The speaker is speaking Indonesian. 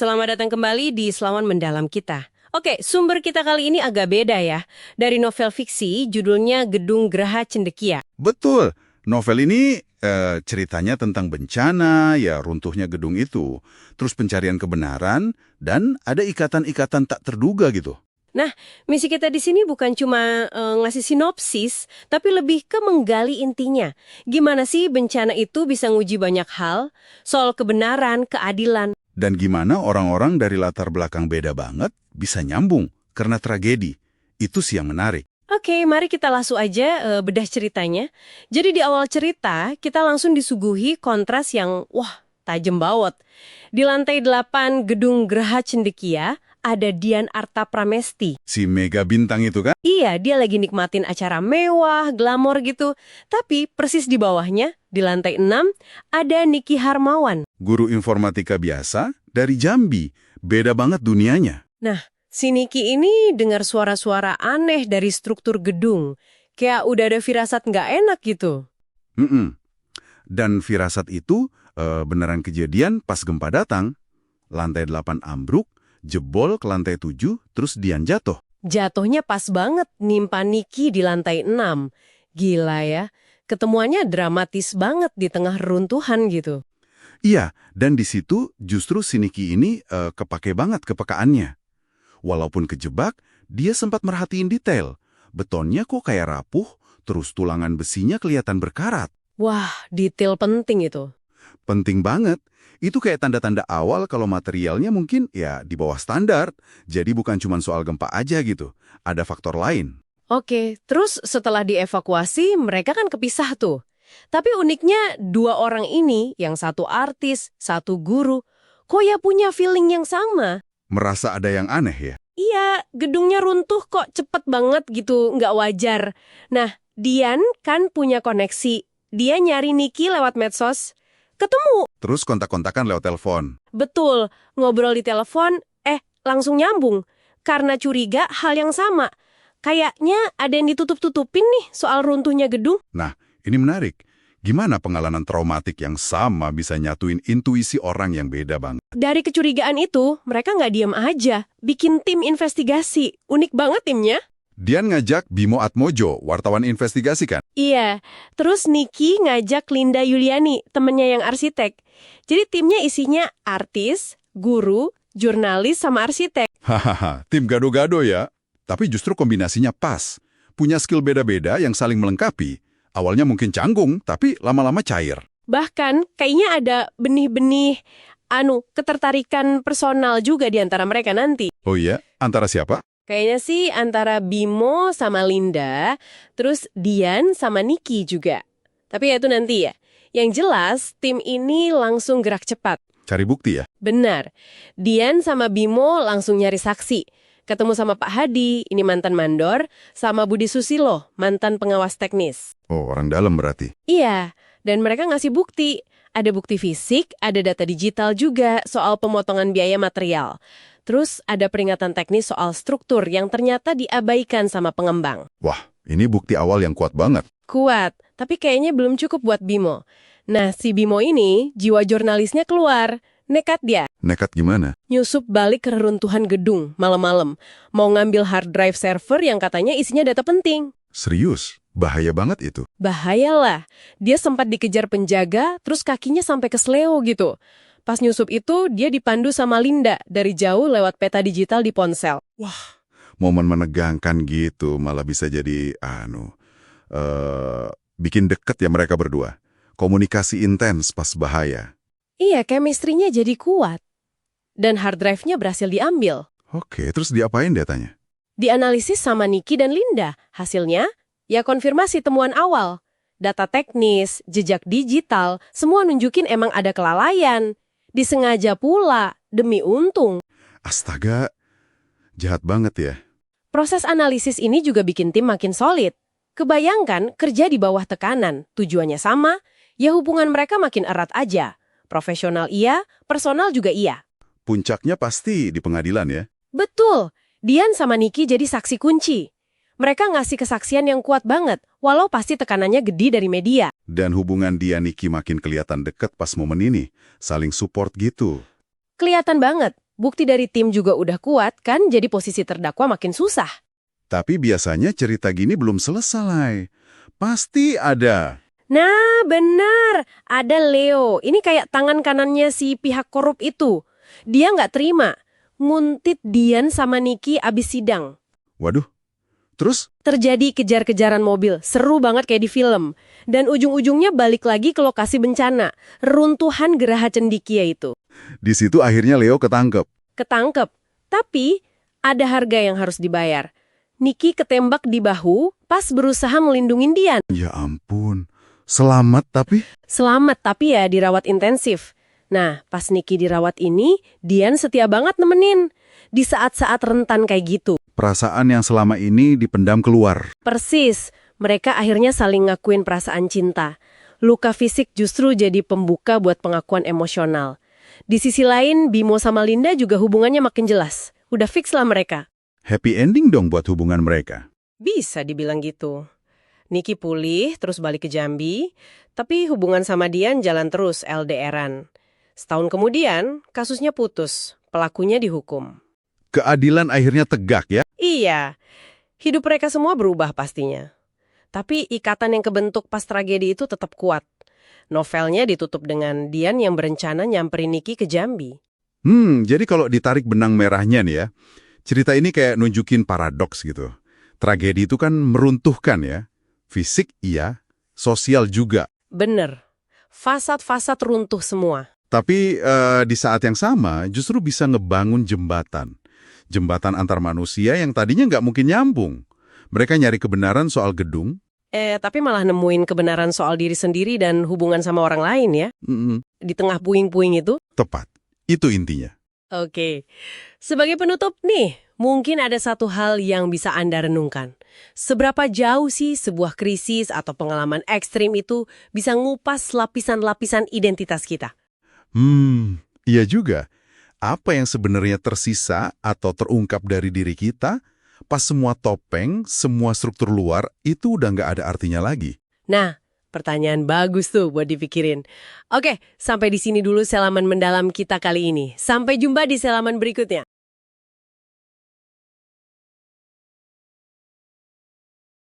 selamat datang kembali di Selawan Mendalam kita. Oke, sumber kita kali ini agak beda ya. Dari novel fiksi, judulnya Gedung Geraha Cendekia. Betul. Novel ini ceritanya tentang bencana, ya runtuhnya gedung itu. Terus pencarian kebenaran, dan ada ikatan-ikatan tak terduga gitu. Nah, misi kita di sini bukan cuma ngasih sinopsis, tapi lebih ke menggali intinya. Gimana sih bencana itu bisa nguji banyak hal? Soal kebenaran, keadilan. Dan gimana orang-orang dari latar belakang beda banget bisa nyambung karena tragedi. Itu sih yang menarik. Oke, mari kita langsung aja bedah ceritanya. Jadi di awal cerita, kita langsung disuguhi kontras yang, wah, tajam bawot. Di lantai 8 Gedung Geraha Cendekia, ada Dian Arta Pramesti. Si mega bintang itu kan? Iya, dia lagi nikmatin acara mewah, glamor gitu. Tapi persis di bawahnya, di lantai 6, ada Niki Harmawan. Guru informatika biasa dari Jambi. Beda banget dunianya. Nah, si Niki ini dengar suara-suara aneh dari struktur gedung. Kayak udah ada firasat nggak enak gitu. Dan firasat itu beneran kejadian pas gempa datang. Lantai 8 ambruk, jebol ke lantai 7, terus Dian jatuh. Jatuhnya pas banget nimpa Niki di lantai 6. Gila ya, ketemuannya dramatis banget di tengah runtuhan gitu. Iya, dan di situ justru si Niki ini kepake banget kepekaannya. Walaupun kejebak, dia sempat merhatiin detail. Betonnya kok kayak rapuh, terus tulangan besinya kelihatan berkarat. Wah, detail penting itu. Penting banget. Itu kayak tanda-tanda awal kalau materialnya mungkin ya di bawah standar. Jadi bukan cuma soal gempa aja gitu. Ada faktor lain. Oke, terus setelah dievakuasi, mereka kan kepisah tuh. Tapi uniknya, dua orang ini, yang satu artis, satu guru, kok ya punya feeling yang sama? Merasa ada yang aneh ya? Iya, gedungnya runtuh kok cepet banget gitu, nggak wajar. Nah, Dian kan punya koneksi. Dia nyari Niki lewat medsos. Ketemu. Terus kontak-kontakan lewat telepon. Betul, ngobrol di telepon, langsung nyambung. Karena curiga hal yang sama. Kayaknya ada yang ditutup-tutupin nih soal runtuhnya gedung. Nah, ini menarik. Gimana pengalaman traumatik yang sama bisa nyatuin intuisi orang yang beda banget? Dari kecurigaan itu, mereka nggak diam aja. Bikin tim investigasi. Unik banget timnya. Dian ngajak Bimo Atmojo, wartawan investigasi kan? Iya, terus Niki ngajak Linda Yuliani, temennya yang arsitek. Jadi timnya isinya artis, guru, jurnalis, sama arsitek. Hahaha, tim gado-gado ya. Tapi justru kombinasinya pas. Punya skill beda-beda yang saling melengkapi. Awalnya mungkin canggung, tapi lama-lama cair. Bahkan kayaknya ada benih-benih ketertarikan personal juga di antara mereka nanti. Oh iya? Antara siapa? Kayaknya sih antara Bimo sama Linda, terus Dian sama Niki juga. Tapi ya itu nanti ya. Yang jelas, tim ini langsung gerak cepat. Cari bukti ya? Benar. Dian sama Bimo langsung nyari saksi. Ketemu sama Pak Hadi, ini mantan mandor, sama Budi Susilo, mantan pengawas teknis. Oh, orang dalam berarti. Iya, dan mereka ngasih bukti. Ada bukti fisik, ada data digital juga soal pemotongan biaya material. Terus ada peringatan teknis soal struktur yang ternyata diabaikan sama pengembang. Wah, ini bukti awal yang kuat banget. Kuat, tapi kayaknya belum cukup buat Bimo. Nah, si Bimo ini, jiwa jurnalisnya keluar. Nekat dia. Nekat gimana? Nyusup balik ke reruntuhan gedung malam-malam. Mau ngambil hard drive server yang katanya isinya data penting. Serius? Bahaya banget itu. Bahayalah. Dia sempat dikejar penjaga, terus kakinya sampai kesleo gitu. Pas nyusup itu, dia dipandu sama Linda dari jauh lewat peta digital di ponsel. Wah, momen menegangkan gitu malah bisa jadi, bikin deket ya mereka berdua. Komunikasi intens pas bahaya. Iya, chemistry-nya jadi kuat. Dan hard drive-nya berhasil diambil. Oke, terus diapain datanya? Dianalisis sama Niki dan Linda. Hasilnya, ya konfirmasi temuan awal. Data teknis, jejak digital, semua nunjukin emang ada kelalaian. Disengaja pula, demi untung. Astaga, jahat banget ya. Proses analisis ini juga bikin tim makin solid. Kebayangkan kerja di bawah tekanan, tujuannya sama, ya hubungan mereka makin erat aja. Profesional iya, personal juga iya. Puncaknya pasti di pengadilan ya? Betul, Dian sama Niki jadi saksi kunci. Mereka ngasih kesaksian yang kuat banget, walau pasti tekanannya gede dari media. Dan hubungan dia Niki makin kelihatan deket pas momen ini, saling support gitu. Kelihatan banget, Bukti dari tim juga udah kuat kan, jadi posisi terdakwa makin susah. Tapi biasanya cerita gini belum selesai. Pasti ada. Nah, benar. Ada Leo. Ini kayak tangan kanannya si pihak korup itu. Dia nggak terima. Nguntit Dian sama Niki abis sidang. Waduh. Terus? Terjadi kejar-kejaran mobil. Seru banget kayak di film. Dan ujung-ujungnya balik lagi ke lokasi bencana. Runtuhan Geraha Cendikia itu. Di situ akhirnya Leo ketangkep. Ketangkep. Tapi ada harga yang harus dibayar. Niki ketembak di bahu pas berusaha melindungi Dian. Ya ampun. Selamat tapi? Selamat, tapi ya dirawat intensif. Nah, pas Niki dirawat ini, Dian setia banget nemenin. Di saat-saat rentan kayak gitu. Perasaan yang selama ini dipendam keluar. Persis, mereka akhirnya saling ngakuin perasaan cinta. Luka fisik justru jadi pembuka buat pengakuan emosional. Di sisi lain, Bimo sama Linda juga hubungannya makin jelas. Udah fix lah mereka. Happy ending dong buat hubungan mereka. Bisa dibilang gitu. Niki pulih, terus balik ke Jambi, tapi hubungan sama Dian jalan terus LDR-an. Setahun kemudian, kasusnya putus, pelakunya dihukum. Keadilan akhirnya tegak ya? Iya, hidup mereka semua berubah pastinya. Tapi ikatan yang kebentuk pas tragedi itu tetap kuat. Novelnya ditutup dengan Dian yang berencana nyamperin Niki ke Jambi. Jadi kalau ditarik benang merahnya nih ya, cerita ini kayak nunjukin paradoks gitu. Tragedi itu kan meruntuhkan ya. Fisik iya, sosial juga. Bener, fasad-fasad runtuh semua. Tapi di saat yang sama justru bisa ngebangun jembatan. Jembatan antar manusia yang tadinya nggak mungkin nyambung. Mereka nyari kebenaran soal gedung. Tapi malah nemuin kebenaran soal diri sendiri dan hubungan sama orang lain ya. Di tengah puing-puing itu. Tepat, itu intinya. Oke, sebagai penutup nih, mungkin ada satu hal yang bisa Anda renungkan. Seberapa jauh sih sebuah krisis atau pengalaman ekstrim itu bisa ngupas lapisan-lapisan identitas kita? Iya juga. Apa yang sebenarnya tersisa atau terungkap dari diri kita, pas semua topeng, semua struktur luar, itu udah nggak ada artinya lagi. Nah, pertanyaan bagus tuh buat dipikirin. Oke, sampai di sini dulu selaman mendalam kita kali ini. Sampai jumpa di selaman berikutnya.